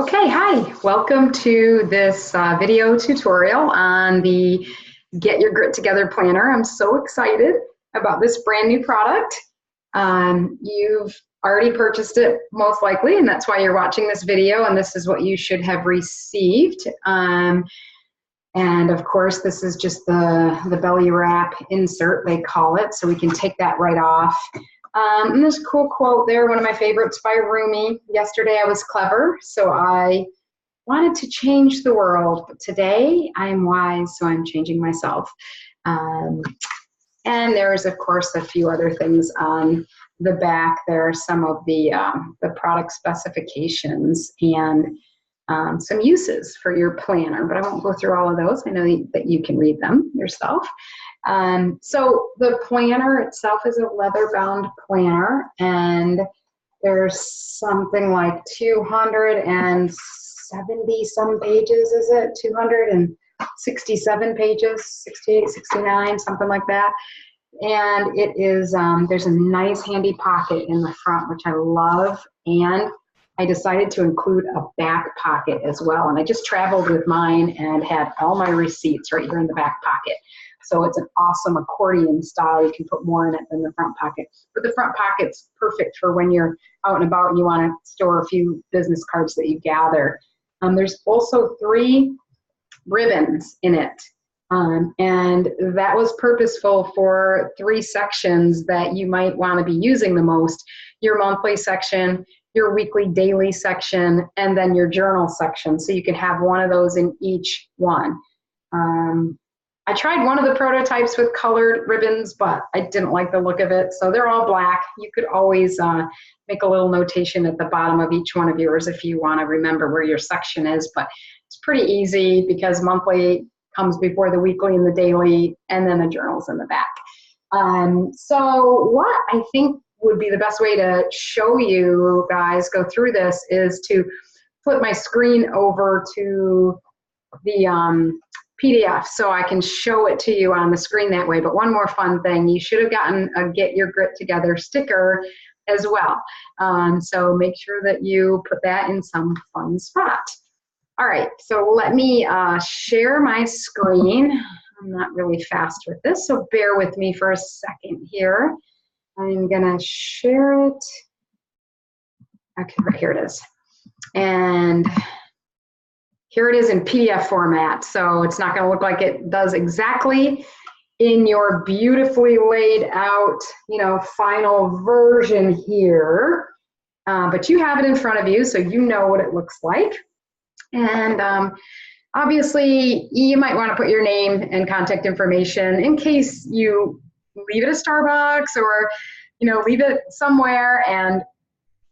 Okay, hi. Welcome to this video tutorial on the Get Your Grit Together Planner. I'm so excited about this brand new product. You've already purchased it most likely, and that's why you're watching this video, and this is what you should have received. And of course, this is just the belly wrap insert, they call it, so we can take that right off. And there's a cool quote there, one of my favorites by Rumi. Yesterday I was clever, so I wanted to change the world, but today I am wise, so I'm changing myself. And there's, of course, a few other things on the back. There are some of the product specifications and some uses for your planner, but I won't go through all of those. I know that you can read them yourself. So the planner itself is a leather-bound planner, and there's something like 270 some pages, is it? 267 pages, 68, 69, something like that. And it is, there's a nice handy pocket in the front, which I love, and I decided to include a back pocket as well. And I just traveled with mine and had all my receipts right here in the back pocket. So it's an awesome accordion style. You can put more in it than the front pocket. But the front pocket's perfect for when you're out and about and you want to store a few business cards that you gather. There's also 3 ribbons in it. And that was purposeful for 3 sections that you might want to be using the most. Your monthly section, your weekly, daily section, and then your journal section. So you can have one of those in each one. I tried one of the prototypes with colored ribbons, but I didn't like the look of it. So they're all black. You could always make a little notation at the bottom of each one of yours if you want to remember where your section is. But it's pretty easy because monthly comes before the weekly and the daily, and then the journal's in the back. So what I think would be the best way to show you guys go through this is to flip my screen over to the PDF so I can show it to you on the screen that way. But one more fun thing, you should have gotten a Get Your Grit Together sticker as well. So make sure that you put that in some fun spot. All right, so let me share my screen. I'm not really fast with this, so bear with me for a second here. I'm gonna share it. Okay, right here it is. And here it is in PDF format, so it's not gonna look like it does exactly in your beautifully laid out, final version here. But you have it in front of you, so you know what it looks like. And obviously, you might want to put your name and contact information in case you leave it at Starbucks or, leave it somewhere. And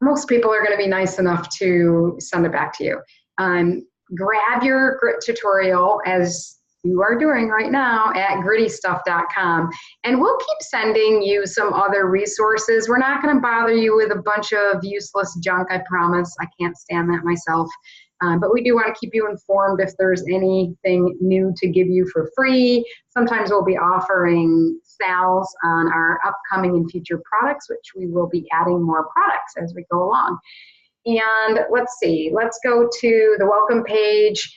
most people are going to be nice enough to send it back to you. Grab your grit tutorial as you are doing right now at grittystuff.com, and we'll keep sending you some other resources. We're not going to bother you with a bunch of useless junk, I promise. I can't stand that myself. But we do want to keep you informed if there's anything new to give you for free. Sometimes we'll be offering sales on our upcoming and future products, which we will be adding more products as we go along. And let's see, let's go to the welcome page.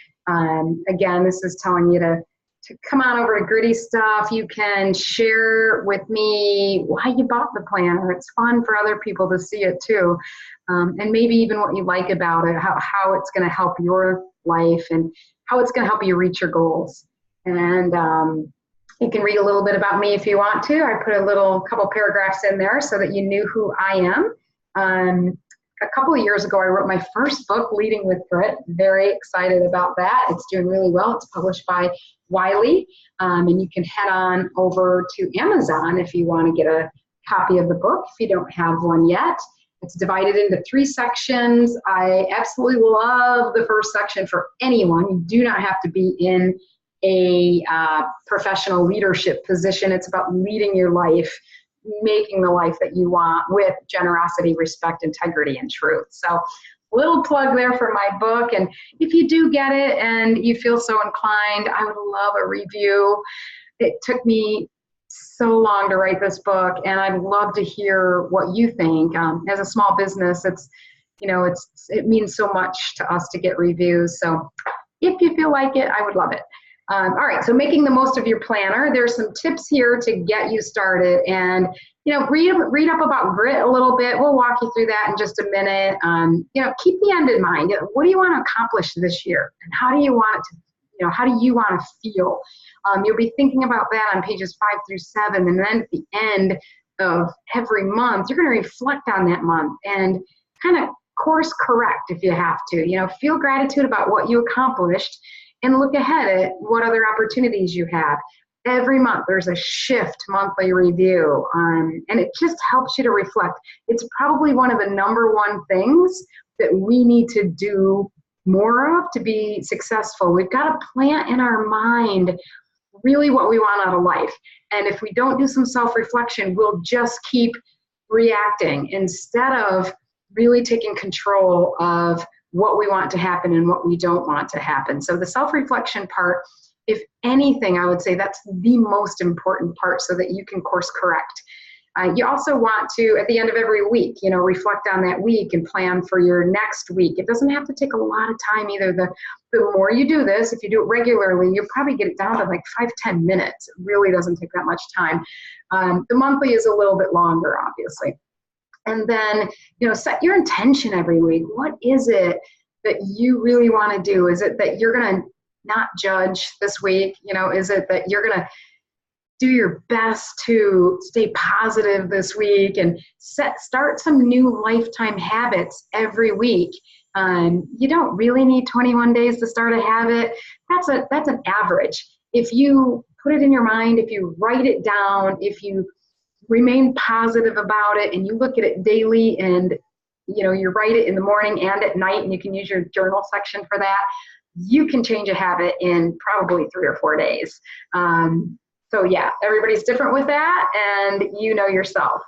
Again, this is telling you to come on over to Gritty Stuff. You can share with me why you bought the planner. It's fun for other people to see it too. And maybe even what you like about it, how it's going to help your life and how it's going to help you reach your goals. And you can read a little bit about me if you want to. I put a couple paragraphs in there so that you knew who I am. A couple of years ago, I wrote my first book, Leading with Grit. Very excited about that. It's doing really well. It's published by Wiley, and you can head on over to Amazon if you want to get a copy of the book if you don't have one yet. It's divided into 3 sections. I absolutely love the first section for anyone. You do not have to be in a professional leadership position. It's about leading your life, making the life that you want with generosity, respect, integrity, and truth. So little plug there for my book. And if you do get it and you feel so inclined, I would love a review. It took me so long to write this book, and I'd love to hear what you think. As a small business, it's it means so much to us to get reviews. So if you feel like it, I would love it. All right, so making the most of your planner. There's some tips here to get you started, and read up about grit a little bit. We'll walk you through that in just a minute. Keep the end in mind. What do you want to accomplish this year, and how do you want it to, how do you want to feel? You'll be thinking about that on pages 5 through 7, and then at the end of every month, you're going to reflect on that month and kind of course correct if you have to. Feel gratitude about what you accomplished, and look ahead at what other opportunities you have. Every month there's a shift monthly review, and it just helps you to reflect. It's probably one of the number one things that we need to do more of to be successful. We've got to plant in our mind really what we want out of life. And if we don't do some self-reflection, we'll just keep reacting instead of really taking control of what we want to happen and what we don't want to happen. So the self-reflection part, if anything, I would say that's the most important part so that you can course correct. You also want to, at the end of every week, reflect on that week and plan for your next week. It doesn't have to take a lot of time either. The more you do this, if you do it regularly, you'll probably get it down to like 5-10 minutes. It really doesn't take that much time. The monthly is a little bit longer, obviously. And then, set your intention every week. What is it that you really want to do? Is it that you're going to not judge this week? Is it that you're going to do your best to stay positive this week and start some new lifetime habits every week? You don't really need 21 days to start a habit. That's an average. If you put it in your mind, if you write it down, if you remain positive about it and you look at it daily, and you write it in the morning and at night, and you can use your journal section for that, you can change a habit in probably 3 or 4 days. So yeah, everybody's different with that, and yourself,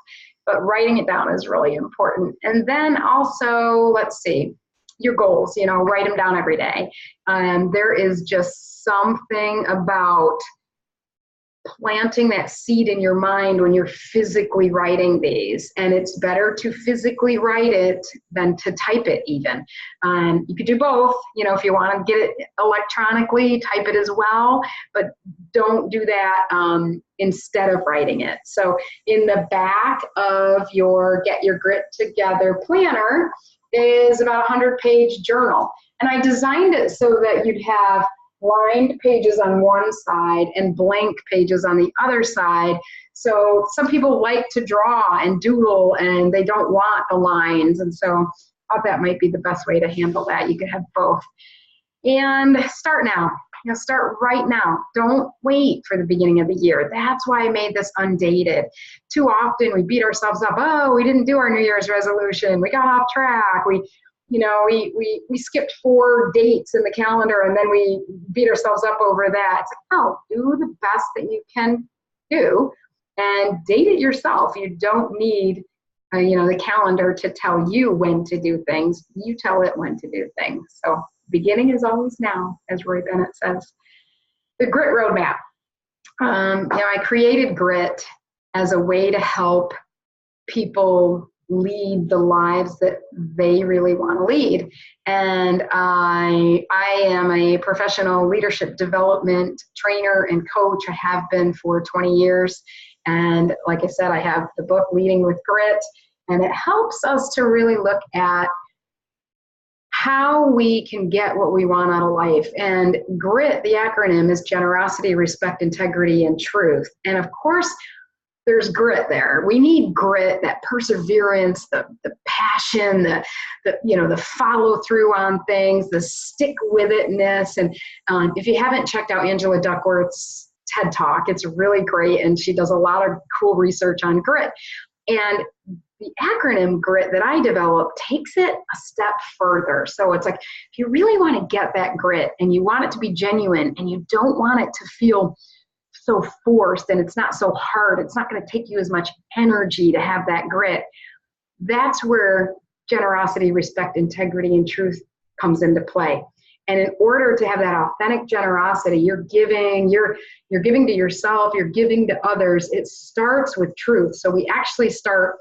but writing it down is really important. And then also, let's see, your goals, write them down every day. There is just something about planting that seed in your mind when you're physically writing these, and it's better to physically write it than to type it even. You could do both, if you want to get it electronically, type it as well, but don't do that instead of writing it. So in the back of your Get Your Grit Together planner is about a 100-page journal, and I designed it so that you'd have lined pages on one side and blank pages on the other side. So some people like to draw and doodle and they don't want the lines. And so I thought that might be the best way to handle that. You could have both. And start now. Start right now. Don't wait for the beginning of the year. That's why I made this undated. Too often we beat ourselves up. Oh, we didn't do our New Year's resolution. We got off track. We skipped 4 dates in the calendar, and then we beat ourselves up over that. It's like, no, do the best that you can do and date it yourself. You don't need, the calendar to tell you when to do things. You tell it when to do things. So beginning is always now, as Roy Bennett says. The Grit Roadmap. I created Grit as a way to help people lead the lives that they really want to lead. And I am a professional leadership development trainer and coach. I have been for 20 years. And like I said, I have the book Leading with Grit, and it helps us to really look at how we can get what we want out of life. And GRIT, the acronym, is generosity, respect, integrity, and truth. And of course, there's grit there. We need grit, that perseverance, the passion, the follow through on things, the stick with itness. And if you haven't checked out Angela Duckworth's TED Talk, it's really great. And she does a lot of cool research on grit. And the acronym GRIT that I developed takes it a step further. So it's like, if you really want to get that grit and you want it to be genuine and you don't want it to feel so forced and it's not so hard, it's not going to take you as much energy to have that grit, that's where generosity, respect, integrity, and truth comes into play. And in order to have that authentic generosity, you're giving to yourself, you're giving to others, it starts with truth. So we actually start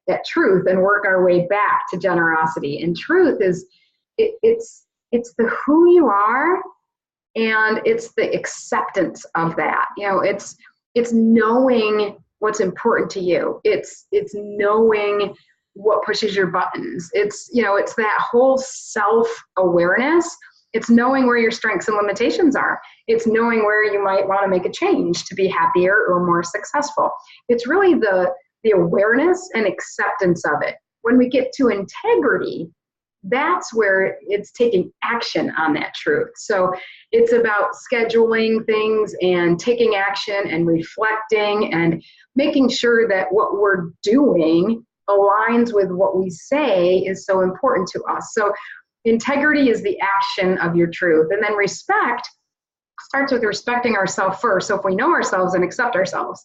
that truth and work our way back to generosity. And truth is, it's the who you are, and it's the acceptance of that. You know, it's knowing what's important to you. It's knowing what pushes your buttons. It's, you know, it's that whole self-awareness. It's knowing where your strengths and limitations are. It's knowing where you might want to make a change to be happier or more successful. It's really the awareness and acceptance of it. When we get to integrity, that's where it's taking action on that truth. So it's about scheduling things and taking action and reflecting and making sure that what we're doing aligns with what we say is so important to us. So integrity is the action of your truth. And then respect starts with respecting ourselves first. So if we know ourselves and accept ourselves,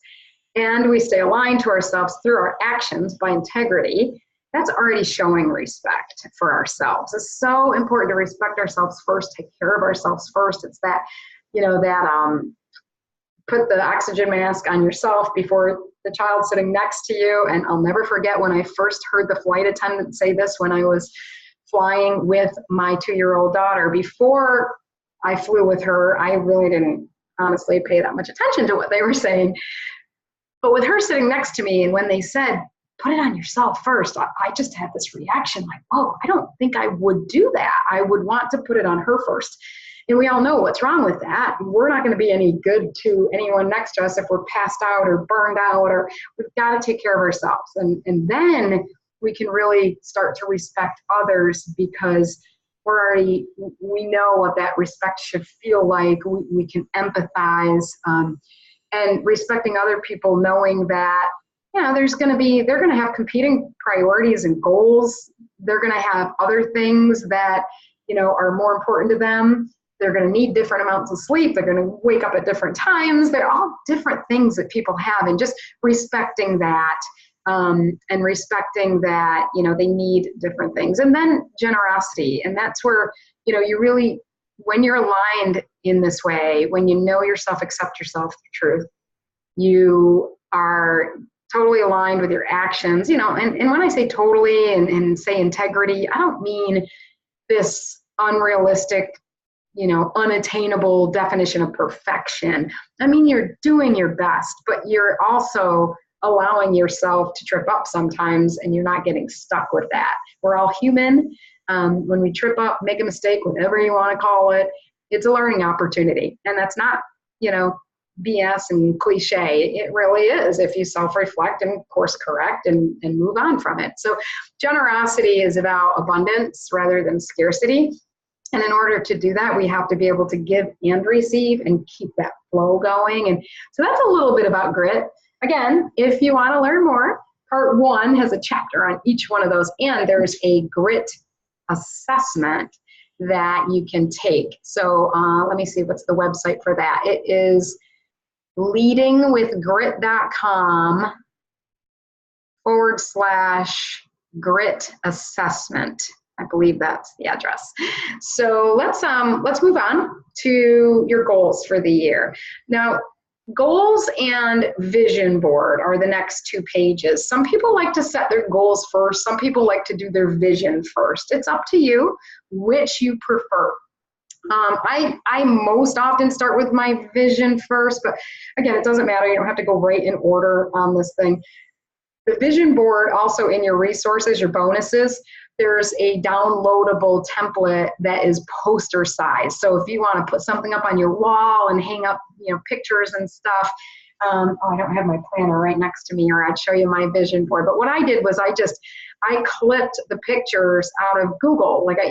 and we stay aligned to ourselves through our actions by integrity, that's already showing respect for ourselves. It's so important to respect ourselves first, take care of ourselves first. It's that, you know, that put the oxygen mask on yourself before the child sitting next to you. And I'll never forget when I first heard the flight attendant say this when I was flying with my 2-year-old daughter. Before I flew with her, I really didn't honestly pay that much attention to what they were saying. But with her sitting next to me, and when they said, put it on yourself first, I just had this reaction like, oh, I don't think I would do that. I would want to put it on her first. And we all know what's wrong with that. We're not going to be any good to anyone next to us if we're passed out or burned out, or we've got to take care of ourselves. And then we can really start to respect others, because we know what that respect should feel like. We can empathize, and respecting other people, knowing that, you know, they're going to have competing priorities and goals. They're going to have other things that, you know, are more important to them. They're going to need different amounts of sleep. They're going to wake up at different times. They're all different things that people have, and just respecting that, and respecting that, you know, they need different things. And then generosity. And that's where, you know, you really, when you're aligned in this way, when you know yourself, accept yourself, the truth, you are totally aligned with your actions, you know, and when I say totally and say integrity, I don't mean this unrealistic, you know, unattainable definition of perfection. I mean, you're doing your best, but you're also allowing yourself to trip up sometimes, and you're not getting stuck with that. We're all human. When we trip up, make a mistake, whatever you want to call it, it's a learning opportunity. And that's not, you know, BS and cliche. It really is if you self-reflect and course correct and move on from it. So generosity is about abundance rather than scarcity. And in order to do that, we have to be able to give and receive and keep that flow going. And so that's a little bit about grit. Again, if you want to learn more, part 1 has a chapter on each one of those, and there's a grit assessment that you can take. So let me see, what's the website for that? It is leadingwithgrit.com/grit assessment. I believe that's the address. So let's move on to your goals for the year. Now, goals and vision board are the next 2 pages. Some people like to set their goals first. Some people like to do their vision first. It's up to you which you prefer. I most often start with my vision first, but again, it doesn't matter. You don't have to go right in order on this thing. The vision board, also in your resources, your bonuses, there's a downloadable template that is poster size. So if you want to put something up on your wall and hang up, you know, pictures and stuff. I don't have my planner right next to me, or I'd show you my vision board. But what I did was I clipped the pictures out of Google. Like I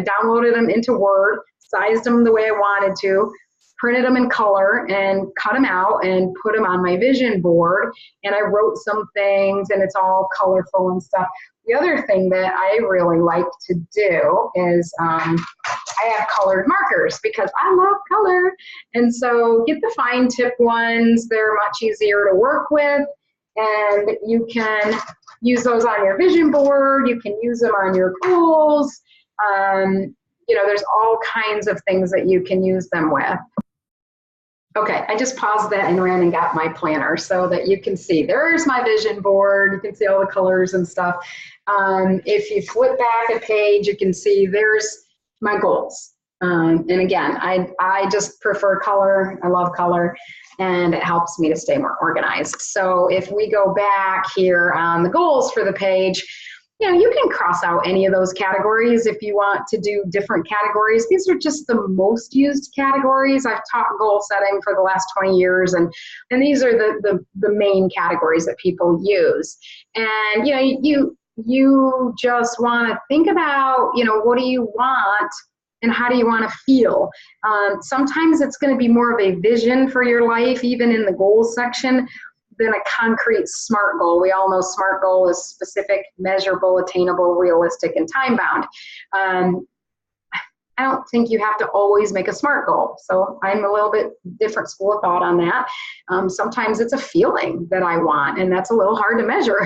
downloaded them into Word, sized them the way I wanted to, printed them in color and cut them out and put them on my vision board. And I wrote some things, and it's all colorful and stuff. The other thing that I really like to do is I have colored markers because I love color. And so get the fine tip ones. They're much easier to work with. And you can use those on your vision board. You can use them on your goals. You know, there's all kinds of things that you can use them with. Okay, I just paused that and ran and got my planner so that you can see. There's my vision board. You can see all the colors and stuff. If you flip back a page, you can see there's my goals. And again, I just prefer color. I love color, and it helps me to stay more organized. So if we go back here on the goals for the page, you can cross out any of those categories if you want to do different categories. These are just the most used categories. I've taught goal setting for the last 20 years, and these are the main categories that people use. And you just want to think about, what do you want and how do you want to feel? Sometimes it's going to be more of a vision for your life, even in the goals section, than a concrete SMART goal. We all know SMART goal is specific, measurable, attainable, realistic, and time-bound. I don't think you have to always make a SMART goal. So I'm a little bit different school of thought on that. Sometimes it's a feeling that I want, and that's a little hard to measure.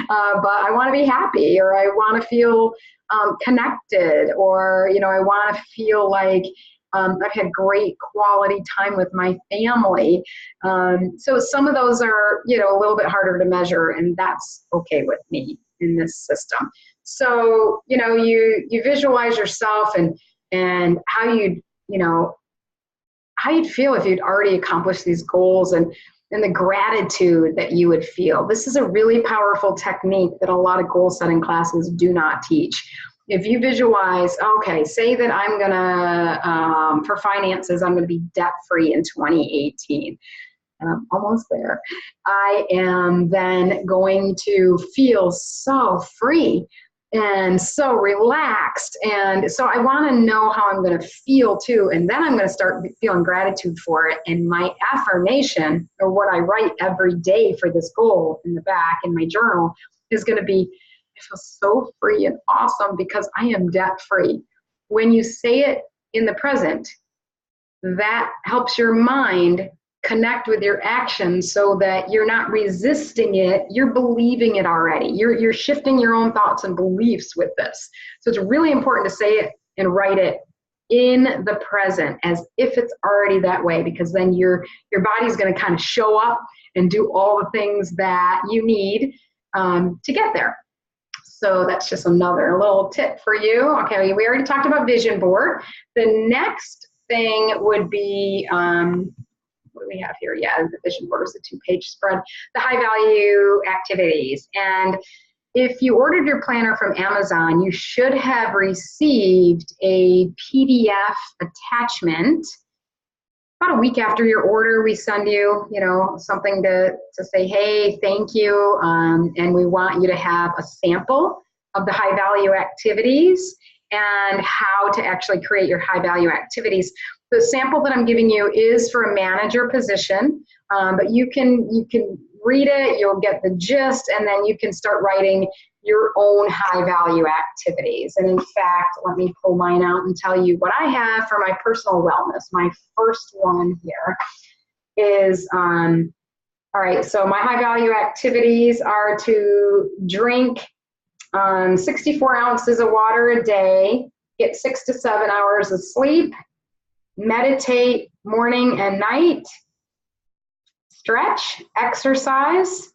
But I want to be happy, or I want to feel connected, or I want to feel like I've had great quality time with my family. So some of those are, a little bit harder to measure, and that's okay with me in this system. So, you visualize yourself and how you'd feel if you'd already accomplished these goals, and the gratitude that you would feel. This is a really powerful technique that a lot of goal setting classes do not teach. If you visualize, okay, say that I'm gonna, for finances, I'm gonna be debt-free in 2018. I'm almost there. I am then going to feel so free and so relaxed. And so I wanna know how I'm gonna feel too. And then I'm gonna start feeling gratitude for it. And my affirmation, or what I write every day for this goal in the back in my journal, is gonna be, I feel so free and awesome because I am debt-free. When you say it in the present, that helps your mind connect with your actions so that you're not resisting it, you're believing it already. You're shifting your own thoughts and beliefs with this. So it's really important to say it and write it in the present as if it's already that way, because then your body's going to kind of show up and do all the things that you need to get there. So that's just another little tip for you. Okay, we already talked about vision board. The next thing would be, what do we have here? Yeah, the vision board is a 2-page spread. The high value activities. And if you ordered your planner from Amazon, you should have received a PDF attachment. About a week after your order, we send you, something to say, hey, thank you, and we want you to have a sample of the high value activities and how to actually create your high value activities. The sample that I'm giving you is for a manager position, but you can read it, you'll get the gist, and then you can start writing your own high value activities. And in fact, let me pull mine out and tell you what I have for my personal wellness. My first one here is, all right, so my high value activities are to drink 64 ounces of water a day, get 6 to 7 hours of sleep, meditate morning and night, stretch, exercise,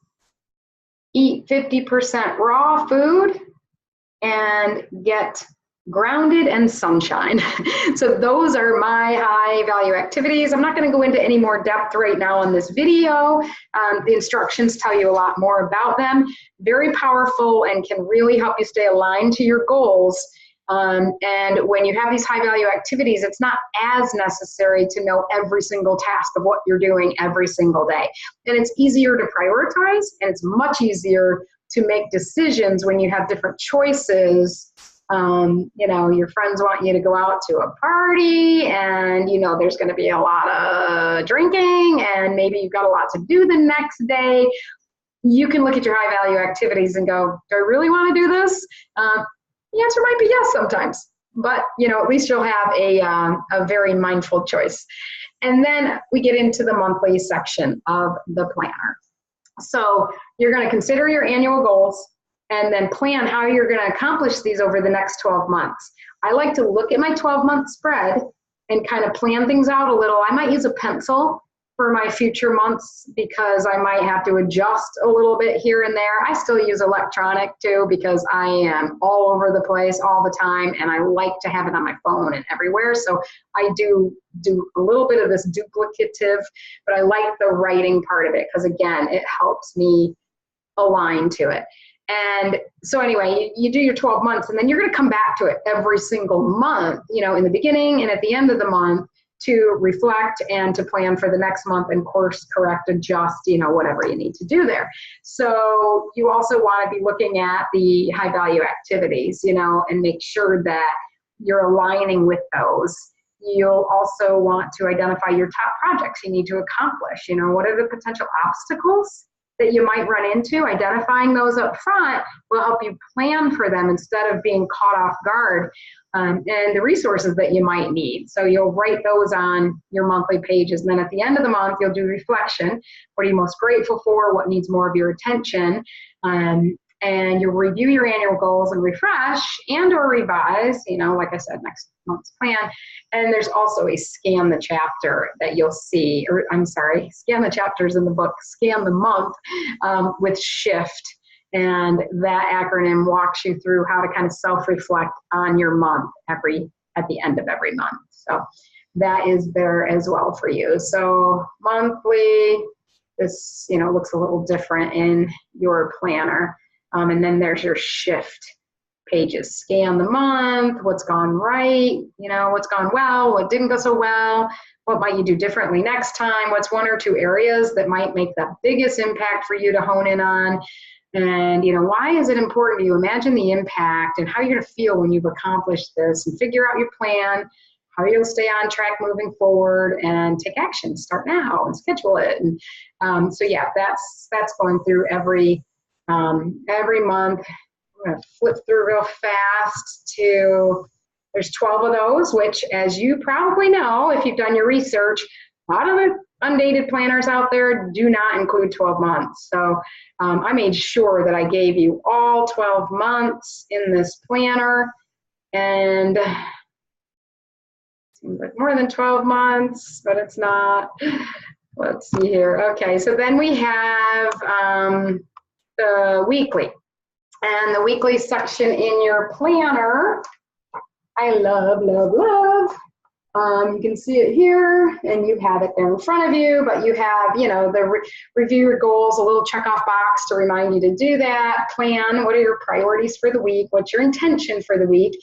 eat 50% raw food, and get grounded and sunshine. So those are my high value activities. I'm not going to go into any more depth right now on this video. The instructions tell you a lot more about them. Very powerful and can really help you stay aligned to your goals. And when you have these high value activities, it's not as necessary to know every single task of what you're doing every single day. And it's easier to prioritize, and it's much easier to make decisions when you have different choices. Your friends want you to go out to a party, and there's going to be a lot of drinking, and maybe you've got a lot to do the next day. You can look at your high value activities and go, do I really want to do this? The answer might be yes sometimes, but at least you'll have a very mindful choice. And then we get into the monthly section of the planner. So you're going to consider your annual goals and then plan how you're going to accomplish these over the next 12 months. I like to look at my 12-month spread and kind of plan things out a little. I might use a pencil for my future months because I might have to adjust a little bit here and there. I still use electronic too because I am all over the place all the time and I like to have it on my phone and everywhere. So I do a little bit of this duplicative, but I like the writing part of it because again, it helps me align to it. And so anyway, you do your 12 months and then you're going to come back to it every single month, you know, in the beginning and at the end of the month to reflect and to plan for the next month and course correct, adjust, you know, whatever you need to do there. So you also want to be looking at the high value activities, you know, and make sure that you're aligning with those. You'll also want to identify your top projects you need to accomplish. You know, what are the potential obstacles that you might run into? Identifying those up front will help you plan for them instead of being caught off guard, and the resources that you might need. So you'll write those on your monthly pages. And then at the end of the month, you'll do reflection. What are you most grateful for? What needs more of your attention? And you'll review your annual goals and refresh and or revise, you know, like I said, next month's plan. And there's also a scan the chapter that you'll see, or I'm sorry, scan the chapters in the book, scan the month with SHIFT. And that acronym walks you through how to kind of self-reflect on your month at the end of every month. So that is there as well for you. So monthly, this, you know, looks a little different in your planner. And then there's your shift pages. Scan the month, what's gone right, you know, what's gone well, what didn't go so well, what might you do differently next time, what's one or two areas that might make the biggest impact for you to hone in on, and, you know, why is it important to you? Imagine the impact and how you're going to feel when you've accomplished this, and figure out your plan, how you'll stay on track moving forward, and take action. Start now and schedule it. And so yeah, that's going through every month. I'm going to flip through real fast to, there's 12 of those, which, as you probably know, if you've done your research, a lot of the undated planners out there do not include 12 months. So I made sure that I gave you all 12 months in this planner, and it seems like more than 12 months, but it's not. Let's see here. Okay, so then we have the weekly. And the weekly section in your planner, I love, love, love. You can see it here, and you have it there in front of you, but you have, you know, the review your goals, a little checkoff box to remind you to do that. Plan, what are your priorities for the week? What's your intention for the week?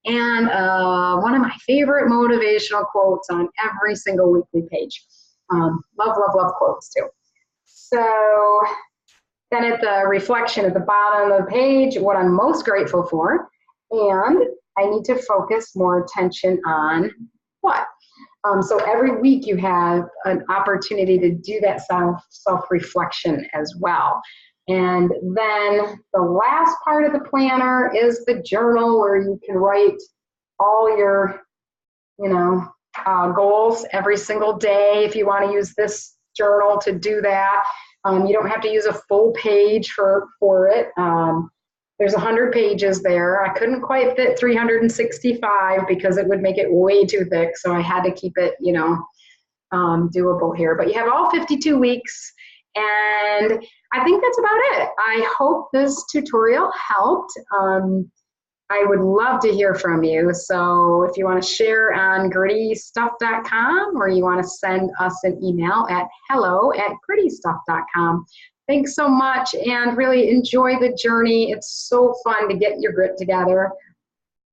And one of my favorite motivational quotes on every single weekly page. Love, love, love quotes too. So then at the reflection at the bottom of the page, what I'm most grateful for, and I need to focus more attention on what? So every week you have an opportunity to do that self-reflection as well. And then the last part of the planner is the journal, where you can write all your, you know, goals every single day if you want to use this journal to do that. You don't have to use a full page for it. There's 100 pages there. I couldn't quite fit 365 because it would make it way too thick. So I had to keep it, you know, doable here. But you have all 52 weeks. And I think that's about it. I hope this tutorial helped. I would love to hear from you. So if you want to share on grittystuff.com, or you want to send us an email at hello@grittystuff.com. Thanks so much, and really enjoy the journey. It's so fun to get your grit together.